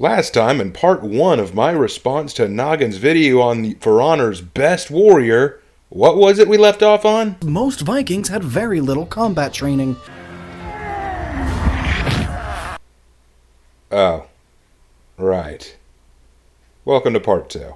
Last time, in part 1 of my response to Noggin's video on For Honor's best warrior, what was it we left off on? Most Vikings had very little combat training. Oh. Right. Welcome to part 2.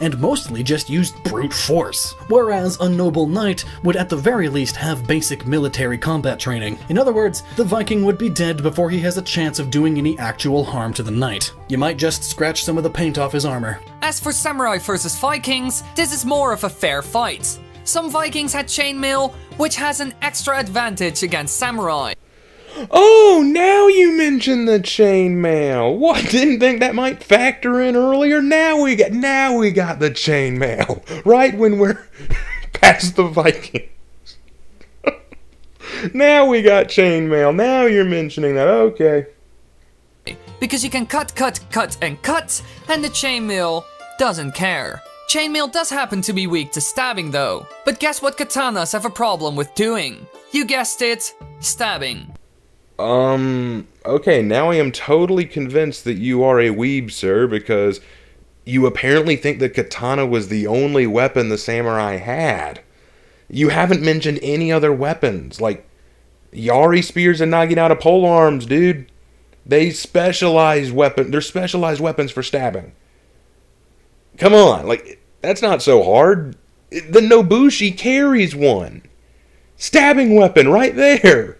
And mostly just used brute force, whereas a noble knight would at the very least have basic military combat training. In other words, the Viking would be dead before he has a chance of doing any actual harm to the knight. You might just scratch some of the paint off his armor. As for samurai versus Vikings, this is more of a fair fight. Some Vikings had chainmail, which has an extra advantage against samurai. Oh, now you mention the chainmail. What? Didn't think that might factor in earlier. Now we got the chainmail. Right when we're past the Vikings. Now we got chainmail. Now you're mentioning that. Okay. Because you can cut, and the chainmail doesn't care. Chainmail does happen to be weak to stabbing though. But guess what katanas have a problem with doing? You guessed it, stabbing. Okay, now I am totally convinced that you are a weeb, sir, because you apparently think that katana was the only weapon the samurai had. You haven't mentioned any other weapons, like Yari spears and Naginata polearms, dude. They're specialized weapons for stabbing. Come on, like, that's not so hard. The Nobushi carries one. Stabbing weapon right there.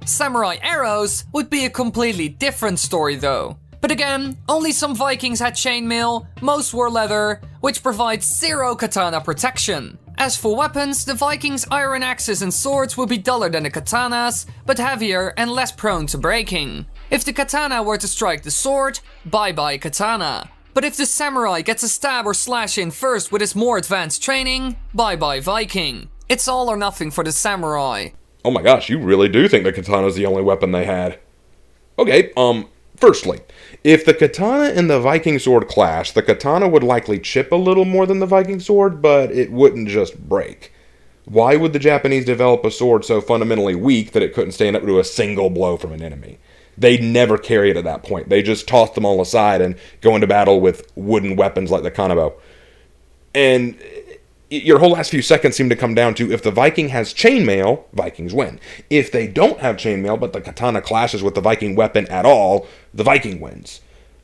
Samurai arrows would be a completely different story though. But again, only some Vikings had chainmail, most wore leather, which provides zero katana protection. As for weapons, the Vikings' iron axes and swords would be duller than the katanas, but heavier and less prone to breaking. If the katana were to strike the sword, bye-bye katana. But if the samurai gets a stab or slash in first with his more advanced training, bye-bye Viking. It's all or nothing for the samurai. Oh my gosh, you really do think the katana is the only weapon they had. Okay, firstly, if the katana and the Viking sword clash, the katana would likely chip a little more than the Viking sword, but it wouldn't just break. Why would the Japanese develop a sword so fundamentally weak that it couldn't stand up to a single blow from an enemy? They'd never carry it at that point. They just tossed them all aside and go into battle with wooden weapons like the kanabo. And your whole last few seconds seem to come down to if the Viking has chainmail, Vikings win. If they don't have chainmail, but the katana clashes with the Viking weapon at all, the Viking wins.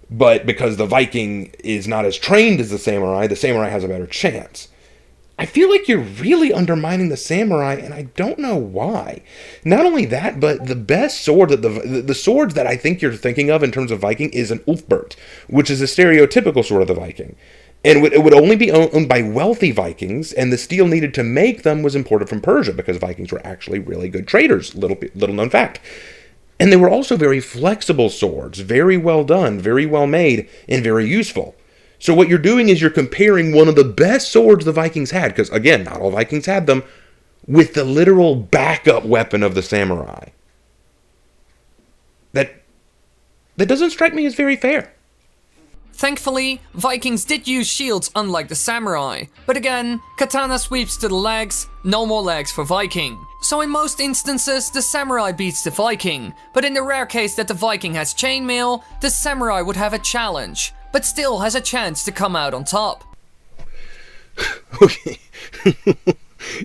But because the Viking is not as trained as the samurai has a better chance. I feel like you're really undermining the samurai, and I don't know why. Not only that, but the best sword that the swords that I think you're thinking of in terms of Viking is an Ulfbert, which is a stereotypical sword of the Viking. And it would only be owned by wealthy Vikings, and the steel needed to make them was imported from Persia, because Vikings were actually really good traders, little known fact. And they were also very flexible swords, very well done, very well made, and very useful. So what you're doing is you're comparing one of the best swords the Vikings had, because again, not all Vikings had them, with the literal backup weapon of the samurai. That doesn't strike me as very fair. Thankfully, Vikings did use shields unlike the samurai. But again, katana sweeps to the legs, no more legs for Viking. So in most instances, the samurai beats the Viking. But in the rare case that the Viking has chainmail, the samurai would have a challenge, but still has a chance to come out on top. Okay.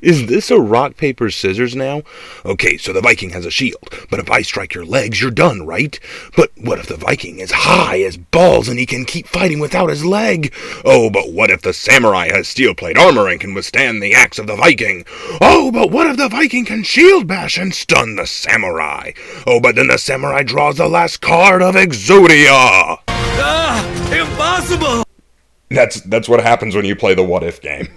Is this a rock, paper, scissors now? Okay, so the Viking has a shield, but if I strike your legs, you're done, right? But what if the Viking is high as balls and he can keep fighting without his leg? Oh, but what if the samurai has steel-plate armor and can withstand the axe of the Viking? Oh, but what if the Viking can shield bash and stun the samurai? Oh, but then the samurai draws the last card of Exodia! Ah! Impossible! That's what happens when you play the what if game.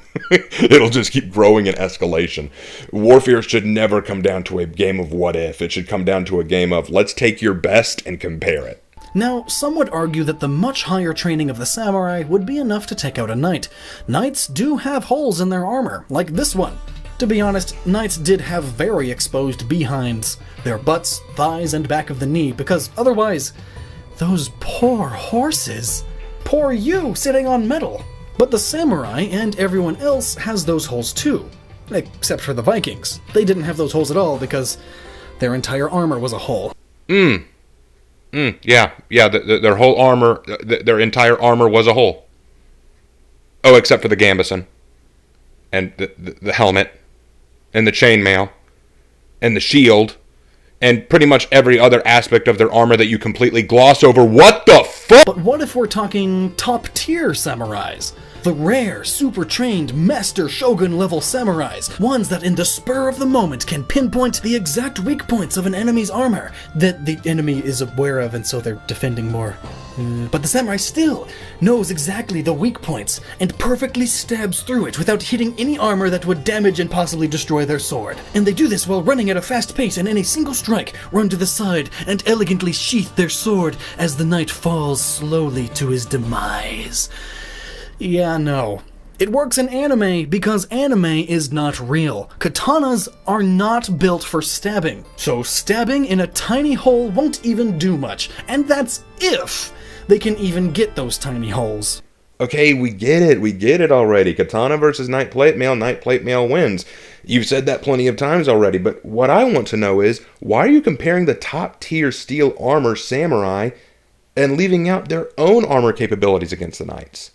It'll just keep growing in escalation. Warfare should never come down to a game of what if. It should come down to a game of let's take your best and compare it. Now, some would argue that the much higher training of the samurai would be enough to take out a knight. Knights do have holes in their armor, like this one. To be honest, knights did have very exposed behinds, their butts, thighs, and back of the knee, because otherwise, those poor horses. Poor you sitting on metal. But the samurai and everyone else has those holes too. Except for the Vikings. They didn't have those holes at all because their entire armor was a hole. Yeah, their whole armor, their entire armor was a hole. Oh, except for the gambeson. And the helmet. And the chainmail. And the shield. And pretty much every other aspect of their armor that you completely gloss over. What the fuck? But what if we're talking top-tier samurais? The rare, super-trained, master shogun-level samurais. Ones that in the spur of the moment can pinpoint the exact weak points of an enemy's armor that the enemy is aware of, and so they're defending more. But the samurai still knows exactly the weak points and perfectly stabs through it without hitting any armor that would damage and possibly destroy their sword. And they do this while running at a fast pace and in a single strike run to the side and elegantly sheath their sword as the knight falls slowly to his demise. Yeah, no. It works in anime because anime is not real. Katanas are not built for stabbing, so stabbing in a tiny hole won't even do much, and that's if they can even get those tiny holes. Okay, we get it already. Katana versus Knight Plate Mail wins. You've said that plenty of times already, but what I want to know is, why are you comparing the top-tier steel armor samurai and leaving out their own armor capabilities against the knights?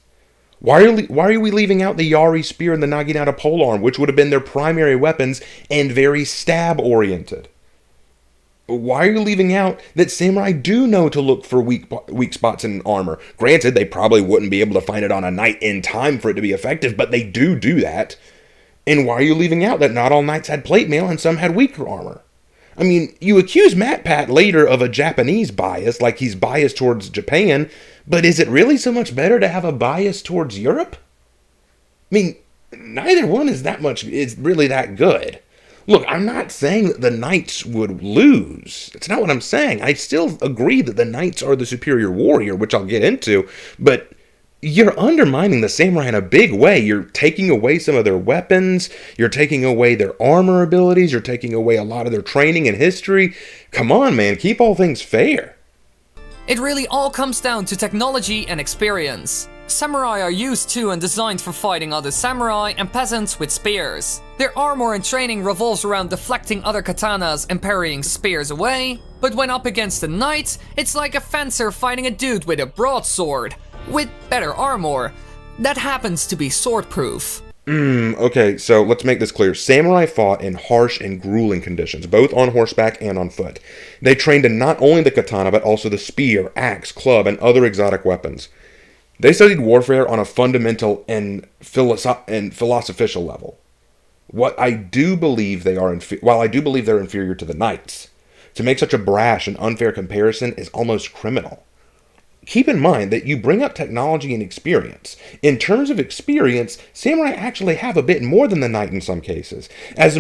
Why are we leaving out the Yari spear and the Naginata polearm, which would have been their primary weapons and very stab-oriented? Why are you leaving out that samurai do know to look for weak spots in armor? Granted, they probably wouldn't be able to find it on a knight in time for it to be effective, but they do that. And why are you leaving out that not all knights had plate mail and some had weaker armor? I mean, you accuse MatPat later of a Japanese bias, like he's biased towards Japan, but is it really so much better to have a bias towards Europe? I mean, neither one is really that good. Look, I'm not saying that the knights would lose. That's not what I'm saying. I still agree that the knights are the superior warrior, which I'll get into, but you're undermining the samurai in a big way. You're taking away some of their weapons. You're taking away their armor abilities. You're taking away a lot of their training and history. Come on, man. Keep all things fair. It really all comes down to technology and experience. Samurai are used to and designed for fighting other samurai and peasants with spears. Their armor and training revolves around deflecting other katanas and parrying spears away, but when up against a knight, it's like a fencer fighting a dude with a broadsword, with better armor, that happens to be sword-proof. Okay, so let's make this clear. Samurai fought in harsh and grueling conditions, both on horseback and on foot. They trained in not only the katana, but also the spear, axe, club, and other exotic weapons. They studied warfare on a fundamental and philosophical level. While I do believe they're inferior to the knights, to make such a brash and unfair comparison is almost criminal. Keep in mind that you bring up technology and experience. In terms of experience, samurai actually have a bit more than the knight in some cases, as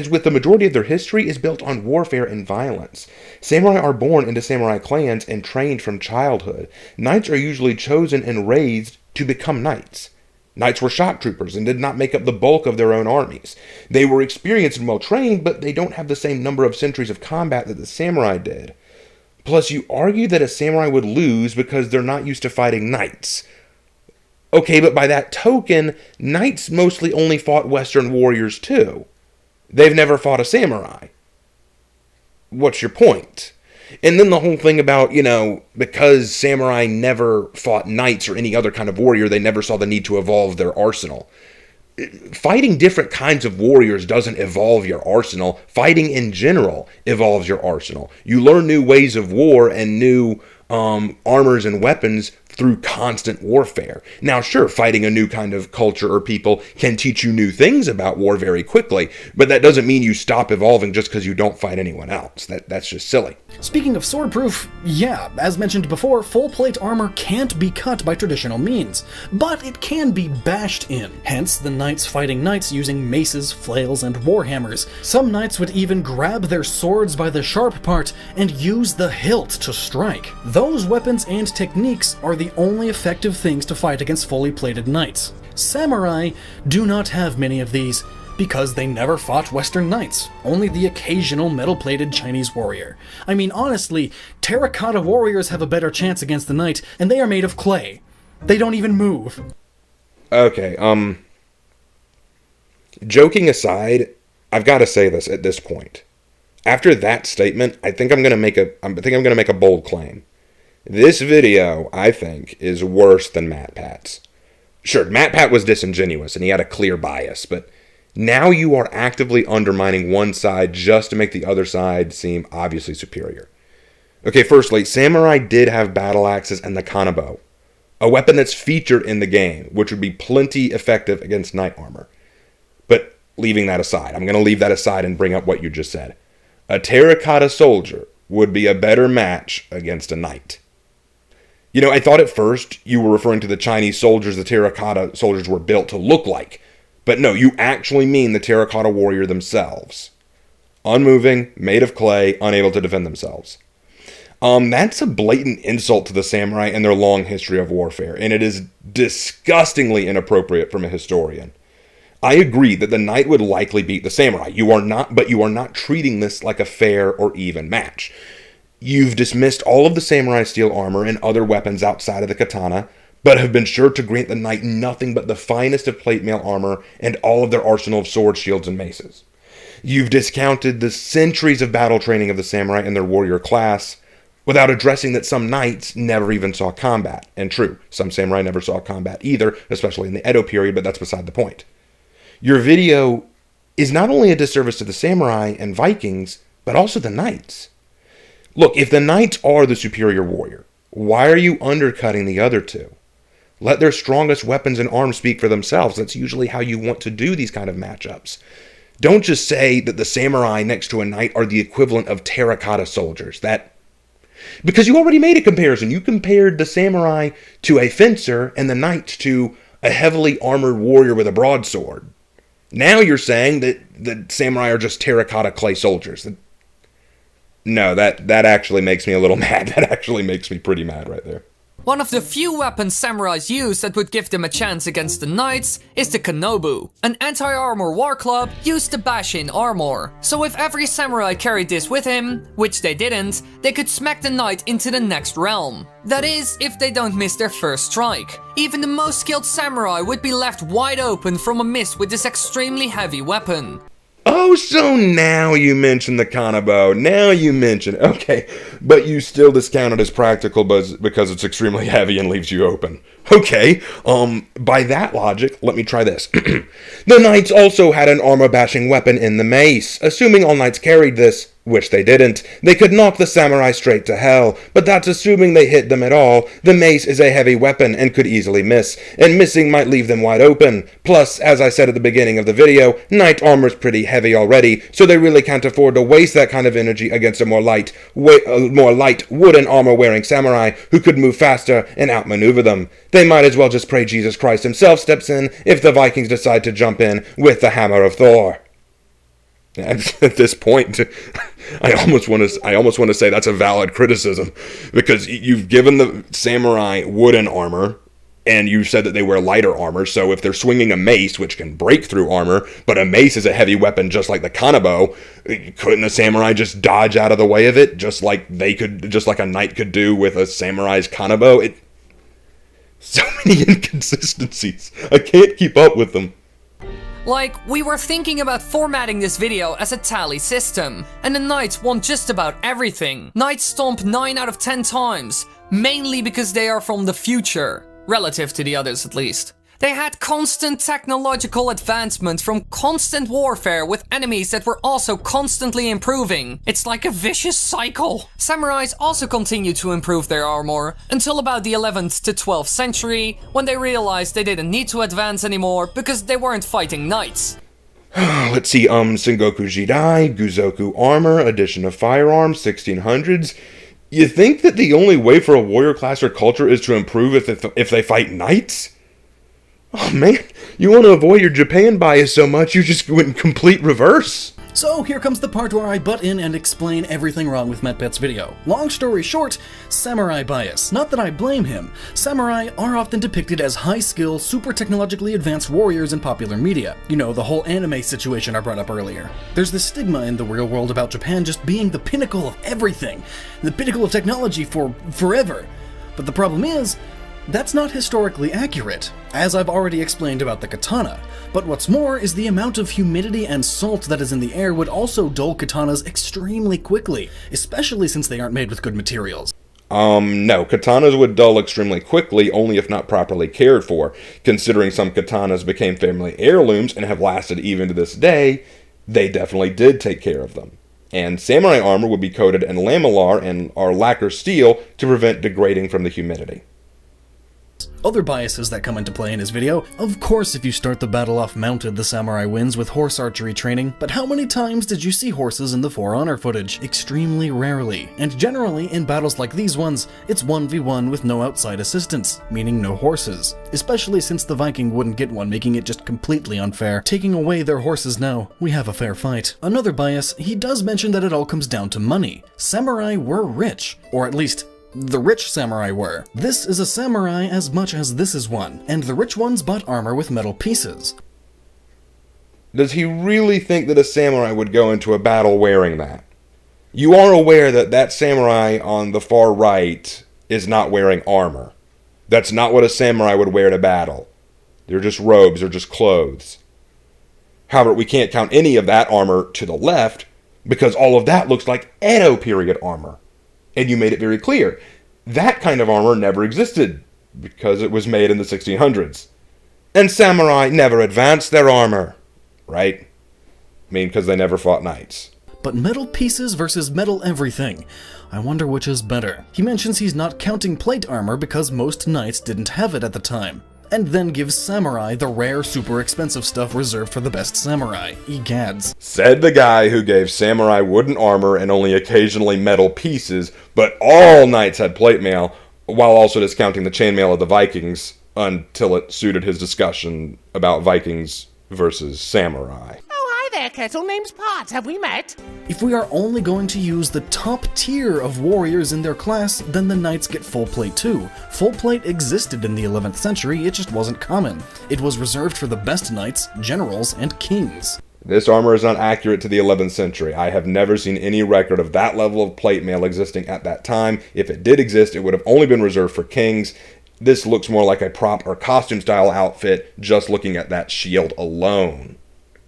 with the majority of their history is built on warfare and violence. Samurai are born into samurai clans and trained from childhood. Knights are usually chosen and raised to become knights. Knights were shock troopers and did not make up the bulk of their own armies. They were experienced and well trained, but they don't have the same number of centuries of combat that the samurai did. Plus, you argue that a samurai would lose because they're not used to fighting knights. Okay, but by that token, knights mostly only fought Western warriors too. They've never fought a samurai. What's your point? And then the whole thing about, because samurai never fought knights or any other kind of warrior, they never saw the need to evolve their arsenal. Fighting different kinds of warriors doesn't evolve your arsenal. Fighting in general evolves your arsenal. You learn new ways of war and new armors and weapons through constant warfare. Now, sure, fighting a new kind of culture or people can teach you new things about war very quickly, but that doesn't mean you stop evolving just because you don't fight anyone else. That's just silly. Speaking of swordproof, yeah, as mentioned before, full plate armor can't be cut by traditional means, but it can be bashed in. Hence, the knights fighting knights using maces, flails, and warhammers. Some knights would even grab their swords by the sharp part and use the hilt to strike. Those weapons and techniques are the only effective things to fight against fully plated knights. Samurai do not have many of these, Because they never fought Western knights, only the occasional metal-plated Chinese warrior. I mean, honestly, terracotta warriors have a better chance against the knight, and they are made of clay. They don't even move. Okay, joking aside, I've got to say this at this point. After that statement, I think I'm going to make a bold claim. This video, I think, is worse than MatPat's. Sure, MatPat was disingenuous and he had a clear bias, but now you are actively undermining one side just to make the other side seem obviously superior. Okay, firstly, Samurai did have battle axes and the kanabo, a weapon that's featured in the game, which would be plenty effective against knight armor. But leaving that aside, I'm going to leave that aside and bring up what you just said. A terracotta soldier would be a better match against a knight. You know, I thought at first you were referring to the Chinese soldiers the terracotta soldiers were built to look like. But no, you actually mean the terracotta warrior themselves. Unmoving, made of clay, unable to defend themselves. That's a blatant insult to the samurai and their long history of warfare, and it is disgustingly inappropriate from a historian. I agree that the knight would likely beat the samurai. You are not treating this like a fair or even match. You've dismissed all of the samurai steel armor and other weapons outside of the katana, but have been sure to grant the knight nothing but the finest of plate mail armor and all of their arsenal of swords, shields, and maces. You've discounted the centuries of battle training of the samurai and their warrior class, without addressing that some knights never even saw combat. And true, some samurai never saw combat either, especially in the Edo period, but that's beside the point. Your video is not only a disservice to the samurai and Vikings, but also the knights. Look, if the knights are the superior warrior, why are you undercutting the other two? Let their strongest weapons and arms speak for themselves. That's usually how you want to do these kind of matchups. Don't just say that the samurai next to a knight are the equivalent of terracotta soldiers. Because you already made a comparison. You compared the samurai to a fencer and the knight to a heavily armored warrior with a broadsword. Now you're saying that the samurai are just terracotta clay soldiers. No, that actually makes me a little mad. That actually makes me pretty mad right there. One of the few weapons samurais use that would give them a chance against the knights is the kanobu, an anti-armor war club used to bash in armor. So if every samurai carried this with him, which they didn't, they could smack the knight into the next realm. That is, if they don't miss their first strike. Even the most skilled samurai would be left wide open from a miss with this extremely heavy weapon. Oh, so now you mention the kanabo. Now you mention, okay, but you still discount it as practical because it's extremely heavy and leaves you open. Okay, by that logic, let me try this. The knights also had an armor-bashing weapon in the mace. Assuming all knights carried this, which they didn't, they could knock the samurai straight to hell, but that's assuming they hit them at all. The mace is a heavy weapon and could easily miss, and missing might leave them wide open. Plus, as I said at the beginning of the video, knight armor's pretty heavy already, so they really can't afford to waste that kind of energy against a more light wooden armor-wearing samurai who could move faster and outmaneuver them. They might as well just pray Jesus Christ himself steps in if the Vikings decide to jump in with the hammer of Thor. At this point, I almost want to say that's a valid criticism, because you've given the samurai wooden armor, and you said that they wear lighter armor, so if they're swinging a mace, which can break through armor, but a mace is a heavy weapon just like the kanabo, couldn't a samurai just dodge out of the way of it, just like a knight could do with a samurai's kanabo? So many inconsistencies. I can't keep up with them. Like, we were thinking about formatting this video as a tally system, and the knights won just about everything. Knights stomp 9 out of 10 times, mainly because they are from the future, relative to the others at least. They had constant technological advancement from constant warfare with enemies that were also constantly improving. It's like a vicious cycle. Samurais also continued to improve their armor until about the 11th to 12th century, when they realized they didn't need to advance anymore because they weren't fighting knights. Let's see, Sengoku Jidai, Guzoku armor, addition of firearms, 1600s. You think that the only way for a warrior class or culture is to improve if they fight knights? Oh man, you want to avoid your Japan bias so much, you just went in complete reverse. So here comes the part where I butt in and explain everything wrong with MatPet's video. Long story short, samurai bias. Not that I blame him. Samurai are often depicted as high-skill, super technologically advanced warriors in popular media. You know, the whole anime situation I brought up earlier. There's this stigma in the real world about Japan just being the pinnacle of everything. The pinnacle of technology for forever. But the problem is, that's not historically accurate, as I've already explained about the katana. But what's more is the amount of humidity and salt that is in the air would also dull katanas extremely quickly, especially since they aren't made with good materials. No, katanas would dull extremely quickly, only if not properly cared for. Considering some katanas became family heirlooms and have lasted even to this day, they definitely did take care of them. And samurai armor would be coated in lamellar and or lacquer steel to prevent degrading from the humidity. Other biases that come into play in his video. Of course, if you start the battle off mounted, the samurai wins with horse archery training, but how many times did you see horses in the For Honor footage? Extremely rarely. And generally, in battles like these ones, it's 1v1 with no outside assistance, meaning no horses. Especially since the Viking wouldn't get one, making it just completely unfair. Taking away their horses now, we have a fair fight. Another bias, he does mention that it all comes down to money. Samurai were rich, or at least the rich samurai were. This is a samurai as much as this is one, and the rich ones bought armor with metal pieces. Does he really think that a samurai would go into a battle wearing that? You are aware that that samurai on the far right is not wearing armor. That's not what a samurai would wear to battle. They're just robes, they're just clothes. However, we can't count any of that armor to the left because all of that looks like Edo period armor. And you made it very clear, that kind of armor never existed, because it was made in the 1600s. And samurai never advanced their armor, right? I mean, because they never fought knights. But metal pieces versus metal everything. I wonder which is better. He mentions he's not counting plate armor because most knights didn't have it at the time. And then gives samurai the rare, super expensive stuff reserved for the best samurai. Egads. Said the guy who gave samurai wooden armor and only occasionally metal pieces, but all knights had plate mail, while also discounting the chainmail of the Vikings, until it suited his discussion about Vikings versus samurai. Oh, hi there, Kettle. Name's Pot. Have we met? If we are only going to use the top tier of warriors in their class, then the knights get full plate too. Full plate existed in the 11th century, it just wasn't common. It was reserved for the best knights, generals, and kings. This armor is not accurate to the 11th century. I have never seen any record of that level of plate mail existing at that time. If it did exist, it would have only been reserved for kings. This looks more like a prop or costume style outfit just looking at that shield alone.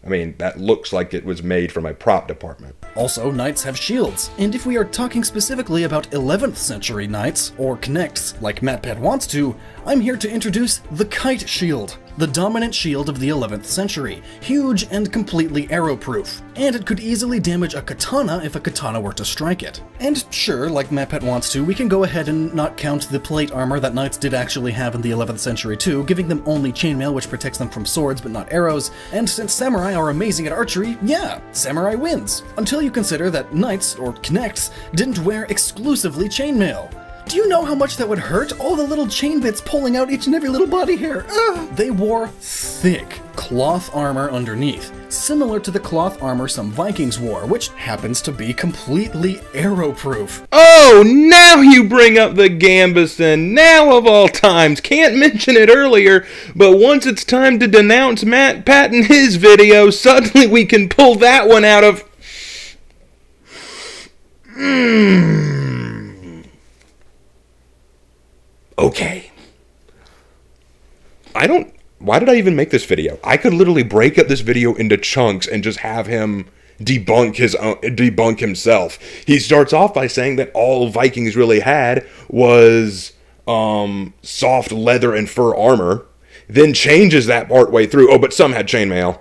I mean, that looks like it was made from a prop department. Also, knights have shields, and if we are talking specifically about 11th century knights, or connects, like MatPet wants to, I'm here to introduce the kite shield, the dominant shield of the 11th century, huge and completely arrow-proof, and it could easily damage a katana if a katana were to strike it. And sure, like MatPet wants to, we can go ahead and not count the plate armor that knights did actually have in the 11th century too, giving them only chainmail which protects them from swords but not arrows, and since samurai are amazing at archery, yeah, samurai wins. Until you consider that knights, or connects, didn't wear exclusively chainmail. Do you know how much that would hurt? All the little chain bits pulling out each and every little body hair. Ugh. They wore thick cloth armor underneath, similar to the cloth armor some Vikings wore, which happens to be completely arrow-proof. Oh, now you bring up the Gambison. Now of all times. Can't mention it earlier, but once it's time to denounce MatPet in his video, suddenly we can pull that one out of... Okay. Why did I even make this video? I could literally break up this video into chunks and just have him debunk himself. He starts off by saying that all Vikings really had was soft leather and fur armor, then changes that part way through, oh, but some had chainmail,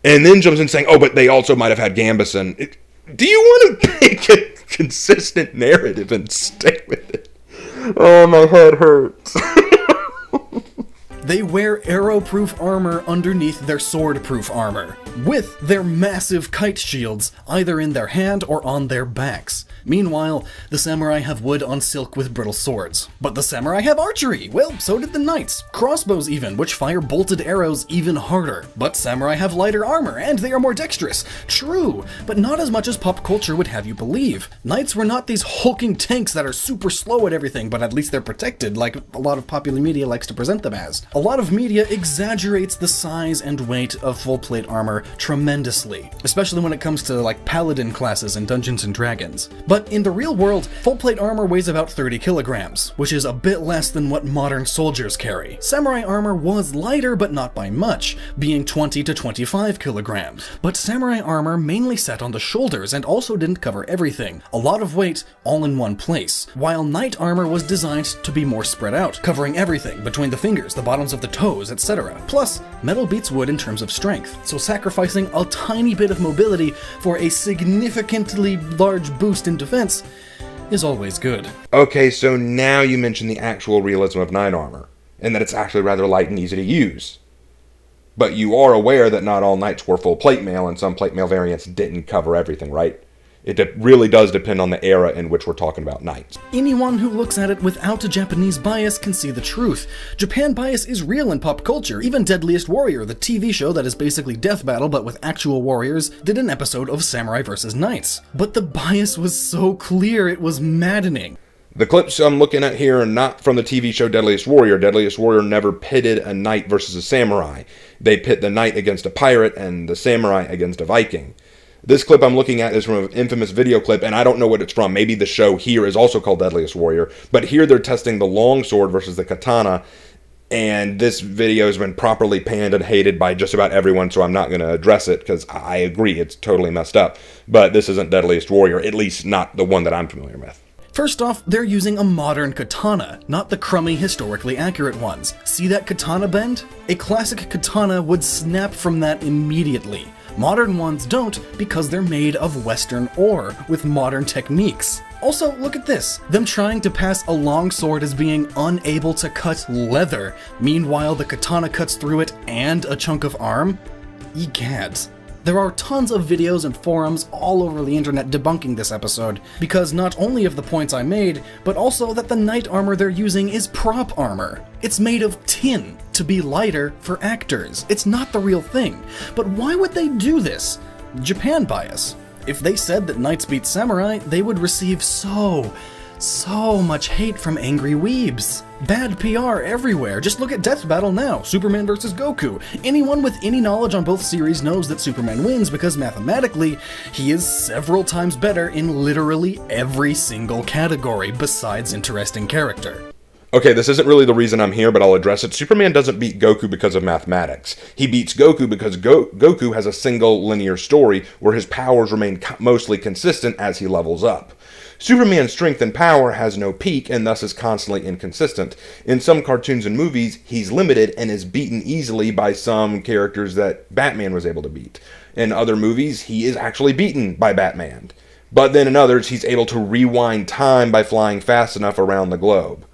and then jumps in saying, oh, but they also might have had Gambison. Do you want to make a consistent narrative and stay with it? Oh, my head hurts. They wear arrow-proof armor underneath their sword-proof armor. with their massive kite shields, either in their hand or on their backs. Meanwhile, the samurai have wood on silk with brittle swords. But the samurai have archery! Well, so did the knights. Crossbows even, which fire bolted arrows even harder. But samurai have lighter armor, and they are more dexterous. True, but not as much as pop culture would have you believe. Knights were not these hulking tanks that are super slow at everything, but at least they're protected, like a lot of popular media likes to present them as. A lot of media exaggerates the size and weight of full plate armor tremendously, especially when it comes to like paladin classes in Dungeons and Dragons. But in the real world, full plate armor weighs about 30 kilograms, which is a bit less than what modern soldiers carry. Samurai armor was lighter, but not by much, being 20 to 25 kilograms. But samurai armor mainly sat on the shoulders and also didn't cover everything. A lot of weight all in one place, while knight armor was designed to be more spread out, covering everything between the fingers, the bottoms of the toes, etc. Plus, metal beats wood in terms of strength, so sacrificing a tiny bit of mobility for a significantly large boost in defense is always good. Okay, so now you mention the actual realism of knight armor, and that it's actually rather light and easy to use. But you are aware that not all knights were full plate mail, and some plate mail variants didn't cover everything, right? It really does depend on the era in which we're talking about knights. Anyone who looks at it without a Japanese bias can see the truth. Japan bias is real in pop culture. Even Deadliest Warrior, the TV show that is basically Death Battle but with actual warriors, did an episode of Samurai vs. Knights. But the bias was so clear, it was maddening. The clips I'm looking at here are not from the TV show Deadliest Warrior. Deadliest Warrior never pitted a knight versus a samurai. They pit the knight against a pirate and the samurai against a Viking. This clip I'm looking at is from an infamous video clip, and I don't know what it's from. Maybe the show here is also called Deadliest Warrior, but here they're testing the long sword versus the katana, and this video has been properly panned and hated by just about everyone, so I'm not going to address it, because I agree, it's totally messed up. But this isn't Deadliest Warrior, at least not the one that I'm familiar with. First off, they're using a modern katana, not the crummy, historically accurate ones. See that katana bend? A classic katana would snap from that immediately. Modern ones don't because they're made of Western ore with modern techniques. Also, look at this. Them trying to pass a long sword as being unable to cut leather. Meanwhile, the katana cuts through it and a chunk of arm? Egads. There are tons of videos and forums all over the internet debunking this episode, because not only of the points I made, but also that the knight armor they're using is prop armor. It's made of tin to be lighter for actors. It's not the real thing. But why would they do this? Japan bias. If they said that knights beat samurai, they would receive so much hate from angry weebs. Bad PR everywhere. Just look at Death Battle now. Superman vs. Goku. Anyone with any knowledge on both series knows that Superman wins because mathematically, he is several times better in literally every single category besides interesting character. Okay, this isn't really the reason I'm here, but I'll address it. Superman doesn't beat Goku because of mathematics. He beats Goku because Goku has a single linear story where his powers remain mostly consistent as he levels up. Superman's strength and power has no peak and thus is constantly inconsistent. In some cartoons and movies, he's limited and is beaten easily by some characters that Batman was able to beat. In other movies, he is actually beaten by Batman. But then in others, he's able to rewind time by flying fast enough around the globe.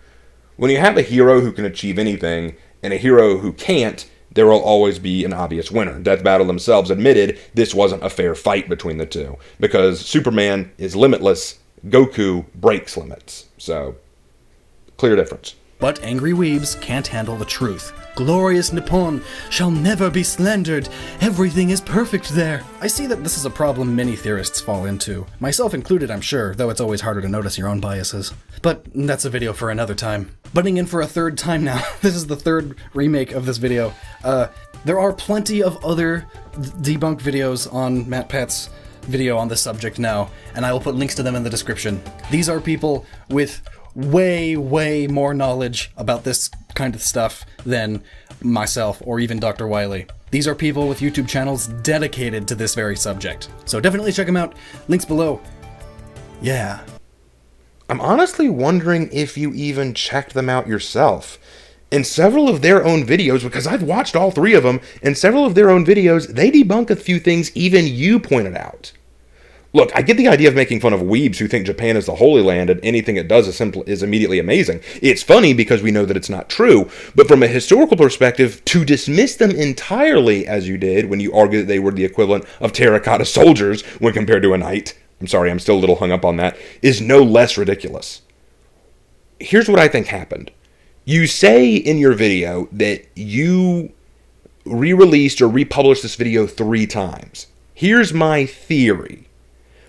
When you have a hero who can achieve anything, and a hero who can't, there will always be an obvious winner. Death Battle themselves admitted this wasn't a fair fight between the two, because Superman is limitless, Goku breaks limits. So, clear difference. But angry weebs can't handle the truth. Glorious Nippon shall never be slandered. Everything is perfect there. I see that this is a problem many theorists fall into. Myself included, I'm sure, though it's always harder to notice your own biases. But that's a video for another time. Butting in for a third time now. This is the third remake of this video. There are plenty of other debunk videos on MattPat's video on this subject now, and I will put links to them in the description. These are people with way more knowledge about this kind of stuff than myself or even WWII. These are people with YouTube channels dedicated to this very subject. So definitely check them out. Links below. Yeah. I'm honestly wondering if you even checked them out yourself. In several of their own videos, because I've watched all three of them, in several of their own videos, they debunk a few things even you pointed out. Look, I get the idea of making fun of weebs who think Japan is the Holy Land and anything it does is immediately amazing. It's funny because we know that it's not true, but from a historical perspective, to dismiss them entirely as you did when you argued that they were the equivalent of terracotta soldiers when compared to a knight, I'm sorry, I'm still a little hung up on that, is no less ridiculous. Here's what I think happened. You say in your video that you re-released or republished this video 3 times. Here's my theory.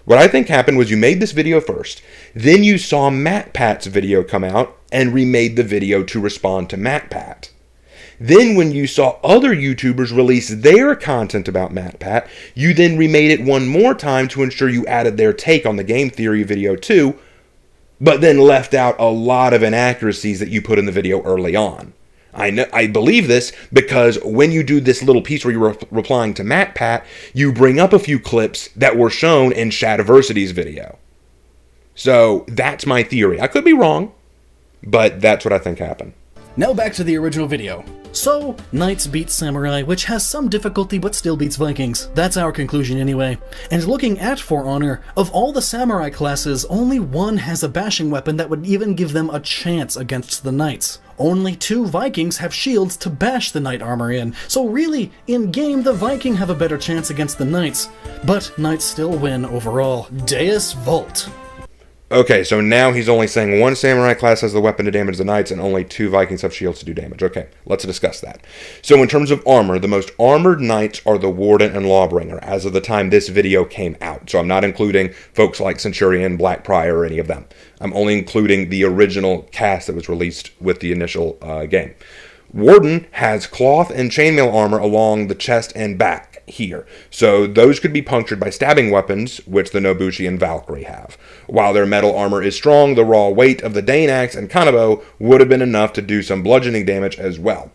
What I think happened was you made this video first, then you saw MatPat's video come out and remade the video to respond to MatPat. Then when you saw other YouTubers release their content about MatPat, you then remade it one more time to ensure you added their take on the game theory video too, but then left out a lot of inaccuracies that you put in the video early on. I believe this because when you do this little piece where you're replying to MatPat, you bring up a few clips that were shown in Shadiversity's video. So that's my theory. I could be wrong, but that's what I think happened. Now back to the original video. So, Knights beat Samurai, which has some difficulty but still beats Vikings. That's our conclusion anyway. And looking at For Honor, of all the Samurai classes, only one has a bashing weapon that would even give them a chance against the Knights. Only 2 Vikings have shields to bash the Knight armor in, so really, in-game the Viking have a better chance against the Knights. But Knights still win overall. Deus Vult. Okay, so now he's only saying 1 Samurai class has the weapon to damage the Knights and only 2 Vikings have shields to do damage. Okay, let's discuss that. So in terms of armor, the most armored Knights are the Warden and Lawbringer as of the time this video came out. So I'm not including folks like Centurion, Black Prior, or any of them. I'm only including the original cast that was released with the initial game. Warden has cloth and chainmail armor along the chest and back here, so those could be punctured by stabbing weapons, which the Nobushi and Valkyrie have. While their metal armor is strong, the raw weight of the Dane axe and Kanabo would have been enough to do some bludgeoning damage as well,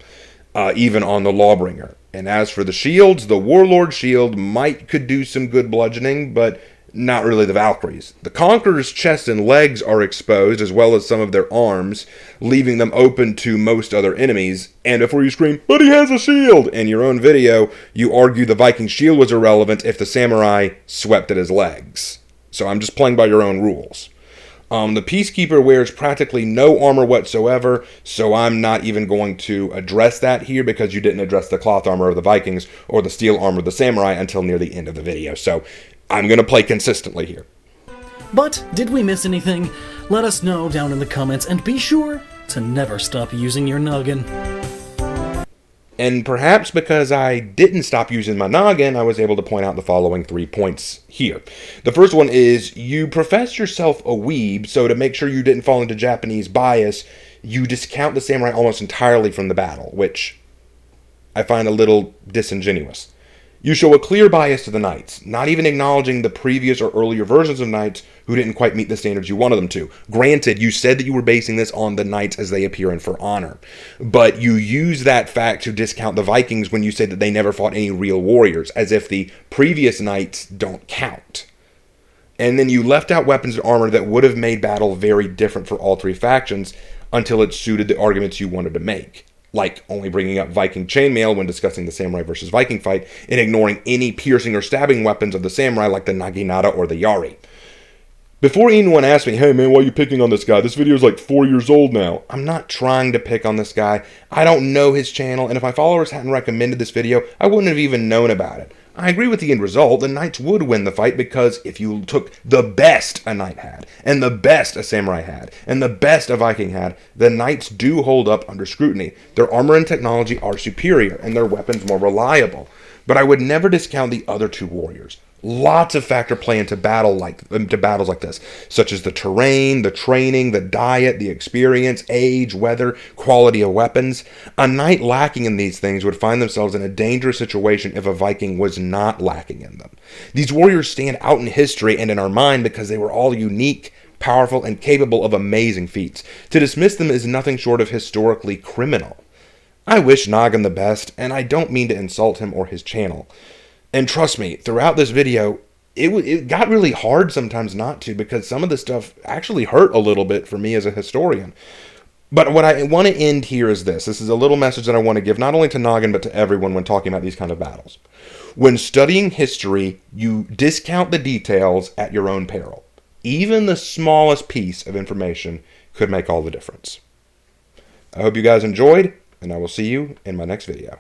even on the Lawbringer. And as for the shields, the Warlord shield could do some good bludgeoning, but not really the Valkyries. The Conqueror's chest and legs are exposed, as well as some of their arms, leaving them open to most other enemies. And before you scream, "But he has a shield!" in your own video, you argue the Viking shield was irrelevant if the Samurai swept at his legs. So I'm just playing by your own rules. The Peacekeeper wears practically no armor whatsoever, so I'm not even going to address that here because you didn't address the cloth armor of the Vikings or the steel armor of the Samurai until near the end of the video. So I'm going to play consistently here. But did we miss anything? Let us know down in the comments, and be sure to never stop using your noggin. And perhaps because I didn't stop using my noggin, I was able to point out the following 3 points here. The first one is, you profess yourself a weeb, so to make sure you didn't fall into Japanese bias, you discount the Samurai almost entirely from the battle, which I find a little disingenuous. You show a clear bias to the Knights, not even acknowledging the previous or earlier versions of Knights who didn't quite meet the standards you wanted them to. Granted, you said that you were basing this on the Knights as they appear in For Honor, but you use that fact to discount the Vikings when you say that they never fought any real warriors, as if the previous Knights don't count. And then you left out weapons and armor that would have made battle very different for all 3 factions until it suited the arguments you wanted to make. Like only bringing up Viking chainmail when discussing the Samurai versus Viking fight, and ignoring any piercing or stabbing weapons of the Samurai like the Naginata or the Yari. Before anyone asks me, "Hey man, why are you picking on this guy? This video is like 4 years old now." I'm not trying to pick on this guy. I don't know his channel, and if my followers hadn't recommended this video, I wouldn't have even known about it. I agree with the end result. The Knights would win the fight because if you took the best a Knight had, and the best a Samurai had, and the best a Viking had, the Knights do hold up under scrutiny. Their armor and technology are superior, and their weapons more reliable. But I would never discount the other 2 warriors. Lots of factors play into battles like this, such as the terrain, the training, the diet, the experience, age, weather, quality of weapons. A Knight lacking in these things would find themselves in a dangerous situation if a Viking was not lacking in them. These warriors stand out in history and in our mind because they were all unique, powerful, and capable of amazing feats. To dismiss them is nothing short of historically criminal. I wish Gnoggin the best, and I don't mean to insult him or his channel. And trust me, throughout this video, it got really hard sometimes not to, because some of the stuff actually hurt a little bit for me as a historian. But what I want to end here is this. This is a little message that I want to give not only to Noggin, but to everyone when talking about these kind of battles. When studying history, you discount the details at your own peril. Even the smallest piece of information could make all the difference. I hope you guys enjoyed, and I will see you in my next video.